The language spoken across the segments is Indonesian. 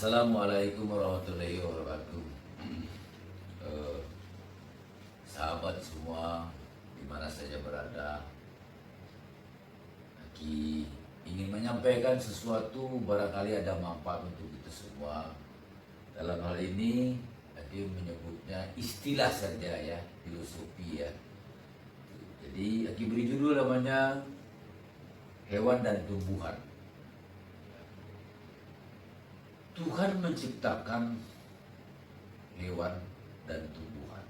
Assalamualaikum warahmatullahi wabarakatuh. Eh, Sahabat semua, di mana saja berada, Aki ingin menyampaikan sesuatu, barangkali ada manfaat untuk kita semua. Dalam hal ini, Aki menyebutnya istilah saja ya, filosofi ya. Jadi Aki beri judul namanya Hewan dan Tumbuhan. Tuhan menciptakan hewan dan tumbuhan.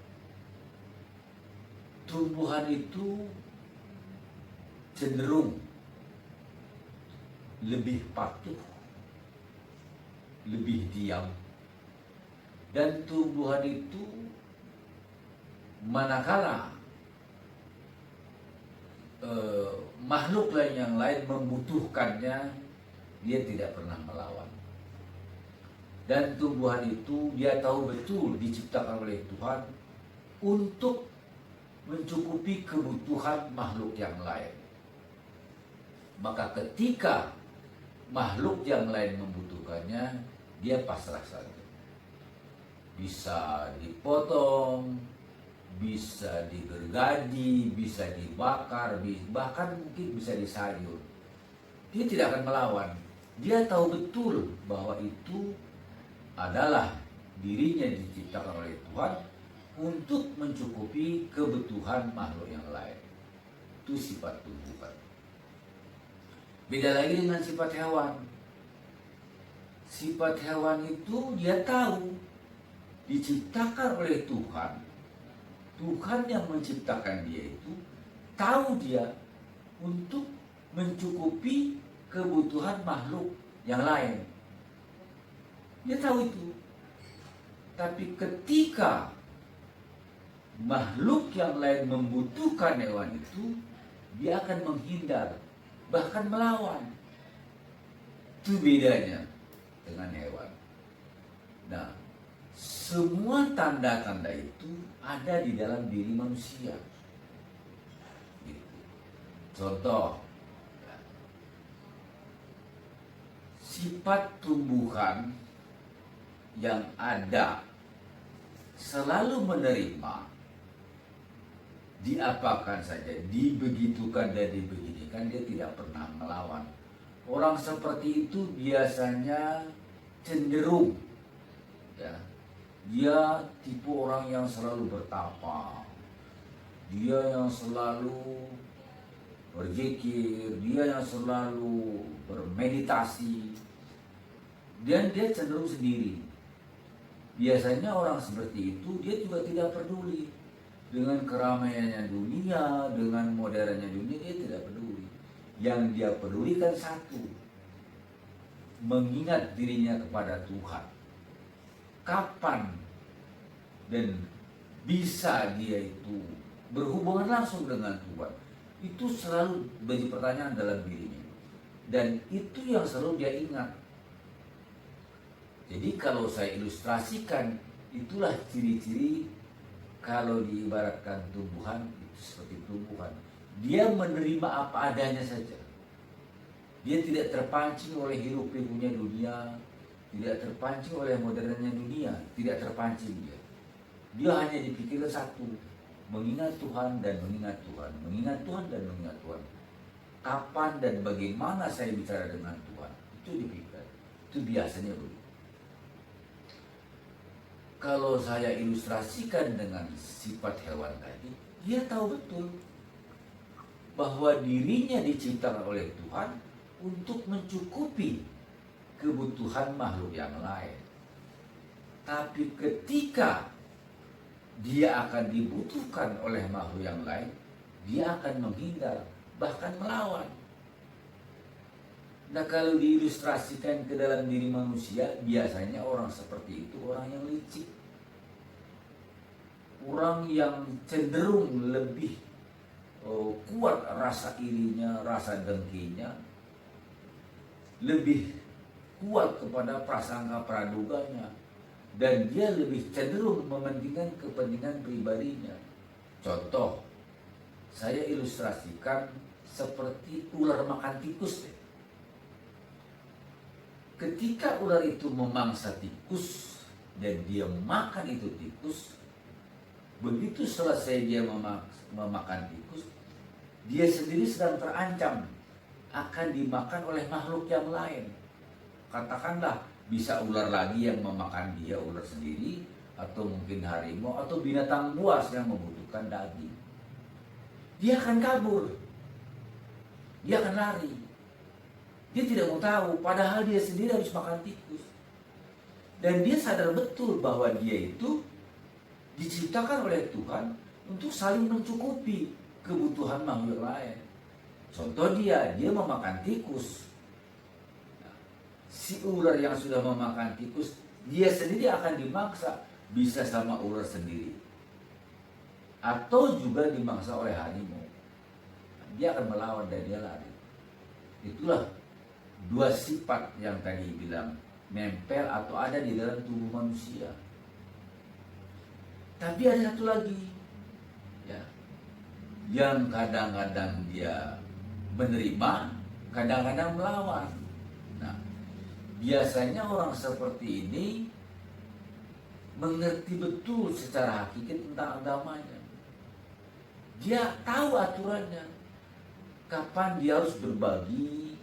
Tumbuhan itu cenderung lebih patuh, lebih diam. Dan tumbuhan itu manakala makhluk lain yang lain membutuhkannya, dia tidak pernah melawan. Dan tumbuhan itu dia tahu betul diciptakan oleh Tuhan untuk mencukupi kebutuhan makhluk yang lain. Maka ketika makhluk yang lain membutuhkannya, dia pasrah saja. Bisa dipotong, bisa digergaji, bisa dibakar, bahkan mungkin bisa disayur. Dia tidak akan melawan. Dia tahu betul bahwa itu adalah dirinya diciptakan oleh Tuhan untuk mencukupi kebutuhan makhluk yang lain. Itu sifat tumbuhan. Beda lagi dengan sifat hewan. Sifat hewan itu dia tahu diciptakan oleh Tuhan. Tuhan yang menciptakan dia itu tahu dia untuk mencukupi kebutuhan makhluk yang lain. Dia tahu itu. Tapi ketika makhluk yang lain membutuhkan hewan itu, dia akan menghindar, bahkan melawan. Itu bedanya dengan hewan. Nah, semua tanda-tanda itu ada di dalam diri manusia. Gitu. Contoh, sifat tumbuhan yang ada selalu menerima, diapakan saja, dibegitukan dan dibeginikan, dia tidak pernah melawan. Orang seperti itu biasanya cenderung ya, dia tipe orang yang selalu bertapa, dia yang selalu berzikir, dia yang selalu bermeditasi, dan dia cenderung sendiri. Biasanya orang seperti itu dia juga tidak peduli dengan keramaiannya dunia, dengan modernnya dunia, dia tidak peduli. Yang dia pedulikan satu, mengingat dirinya kepada Tuhan. Kapan dan bisa dia itu berhubungan langsung dengan Tuhan, itu selalu menjadi pertanyaan dalam dirinya. Dan itu yang selalu dia ingat. Jadi kalau saya ilustrasikan, itulah ciri-ciri kalau diibaratkan tumbuhan, itu seperti tumbuhan. Dia menerima apa adanya saja. Dia tidak terpancing oleh hiruk pikuknya dunia, tidak terpancing oleh modernnya dunia, tidak terpancing dia. Dia hanya dipikirkan satu, mengingat Tuhan dan mengingat Tuhan, mengingat Tuhan dan mengingat Tuhan. Kapan dan bagaimana saya bicara dengan Tuhan, itu dipikirkan. Itu biasanya begitu. Kalau saya ilustrasikan dengan sifat hewan tadi, dia tahu betul bahwa dirinya diciptakan oleh Tuhan untuk mencukupi kebutuhan makhluk yang lain. Tapi ketika dia akan dibutuhkan oleh makhluk yang lain, dia akan menghindar, bahkan melawan. Nah, kalau diilustrasikan ke dalam diri manusia, biasanya orang seperti itu orang yang licik. Orang yang cenderung lebih kuat rasa irinya, rasa dengkinya, lebih kuat kepada prasangka praduganya, dan dia lebih cenderung mementingkan kepentingan pribadinya. Contoh, saya ilustrasikan seperti ular makan tikus. ketika ular itu memangsa tikus dan dia makan itu tikus, begitu selesai dia memakan tikus, dia sendiri sedang terancam akan dimakan oleh makhluk yang lain. Katakanlah bisa ular lagi yang memakan dia, ular sendiri, atau mungkin harimau atau binatang buas yang membutuhkan daging. Dia akan kabur, dia akan lari. Dia tidak mau tahu, padahal dia sendiri harus makan tikus. Dan dia sadar betul bahwa dia itu diciptakan oleh Tuhan untuk saling mencukupi kebutuhan makhluk lain. Contoh dia memakan tikus. Nah, si ular yang sudah memakan tikus, dia sendiri akan dimaksa bisa sama ular sendiri. Atau juga dimaksa oleh harimau. Dia akan melawan dan dia lari. Itulah dua sifat yang tadi bilang nempel atau ada di dalam tubuh manusia. Tapi ada satu lagi, ya, yang kadang-kadang dia menerima, kadang-kadang melawan. Nah, biasanya orang seperti ini mengerti betul secara hakikat tentang agamanya. Dia tahu aturannya, kapan dia harus berbagi,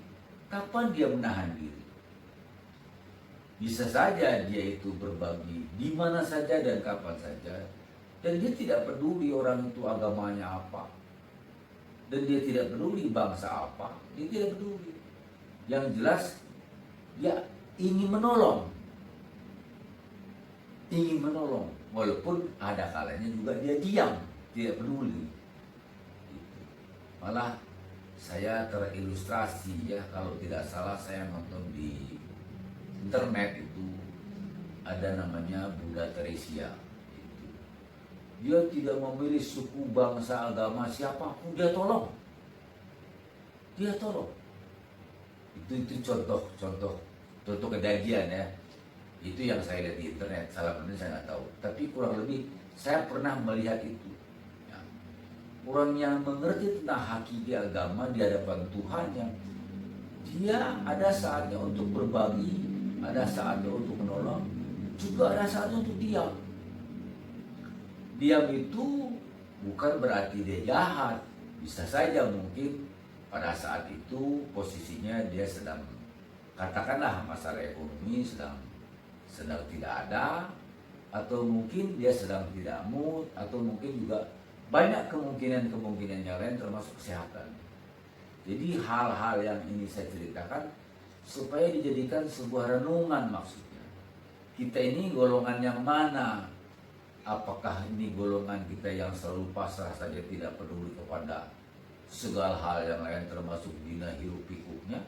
kapan dia menahan diri. Bisa saja dia itu berbagi di mana saja dan kapan saja. Dan dia tidak peduli orang itu agamanya apa. Dan dia tidak peduli bangsa apa. Dia tidak peduli. Yang jelas dia ingin menolong. Ingin menolong. Walaupun ada kalanya juga dia diam. Tidak peduli. Malah saya terilustrasi ya, kalau tidak salah saya nonton di internet itu ada namanya Buddha Teresia. Dia tidak memilih suku, bangsa, agama siapapun, dia tolong. Dia tolong. Itu contoh kejadian ya. Itu yang saya lihat di internet. Salah benar saya nggak tahu. Tapi kurang lebih saya pernah melihat itu. Ya. Orang yang mengerti tentang hakiki agama di hadapan Tuhan, yang dia ada saatnya untuk berbagi, ada saatnya untuk menolong, juga ada saatnya untuk diam. Diam itu bukan berarti dia jahat. Bisa saja mungkin pada saat itu posisinya dia sedang, katakanlah masalah ekonomi sedang tidak ada, atau mungkin dia sedang tidak mood, atau mungkin juga banyak kemungkinan yang lain termasuk kesehatan. Jadi hal-hal yang ini saya ceritakan supaya dijadikan sebuah renungan maksudnya. Kita ini golongan yang mana? Apakah ini golongan kita yang selalu pasrah saja, tidak peduli kepada segala hal yang lain termasuk dina hiruk pikuknya?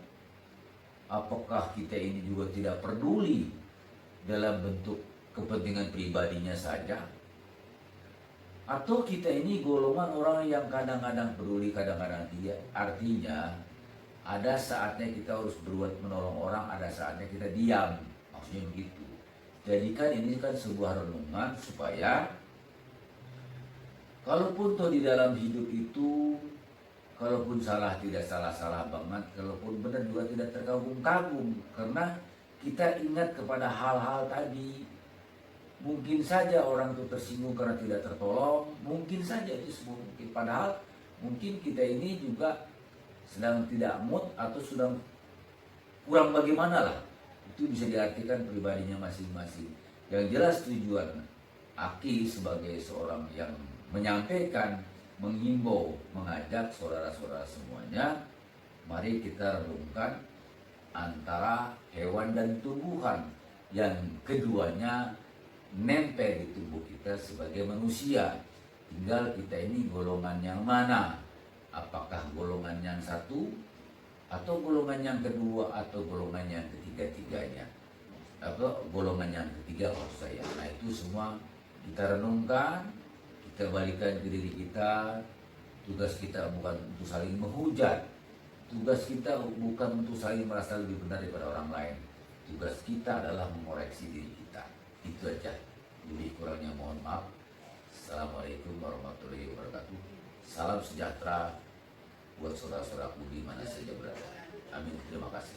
Apakah kita ini juga tidak peduli dalam bentuk kepentingan pribadinya saja? Atau kita ini golongan orang yang kadang-kadang peduli, kadang-kadang tidak? Artinya ada saatnya kita harus berbuat menolong orang, ada saatnya kita diam. Maksudnya begitu. Jadikan ini kan sebuah renungan supaya kalaupun toh di dalam hidup itu, kalaupun salah tidak salah-salah banget, kalaupun benar juga tidak terkagum-kagum, karena kita ingat kepada hal-hal tadi. Mungkin saja orang itu tersinggung karena tidak tertolong, mungkin saja itu semua mungkin. Padahal mungkin kita ini juga sedang tidak mood atau sedang kurang bagaimana lah. Itu bisa diartikan pribadinya masing-masing. Yang jelas tujuan Aki sebagai seorang yang menyampaikan, menghimbau, mengajak saudara-saudara semuanya, mari kita renungkan antara hewan dan tumbuhan yang keduanya nempel di tubuh kita sebagai manusia. Tinggal kita ini golongan yang mana? Apakah golongan yang satu, atau golongan yang kedua, atau golongan yang ketiga-tiganya, atau golongan yang ketiga maksud saya. Nah itu semua kita renungkan, kita balikan ke diri kita. Tugas kita bukan untuk saling menghujat, tugas kita bukan untuk saling merasa lebih benar daripada orang lain. Tugas kita adalah mengoreksi diri kita. Itu aja. Lebih kurangnya mohon maaf. Assalamualaikum warahmatullahi wabarakatuh. Salam sejahtera buat saudara-saudaraku di mana saja berada. Amin. Terima kasih.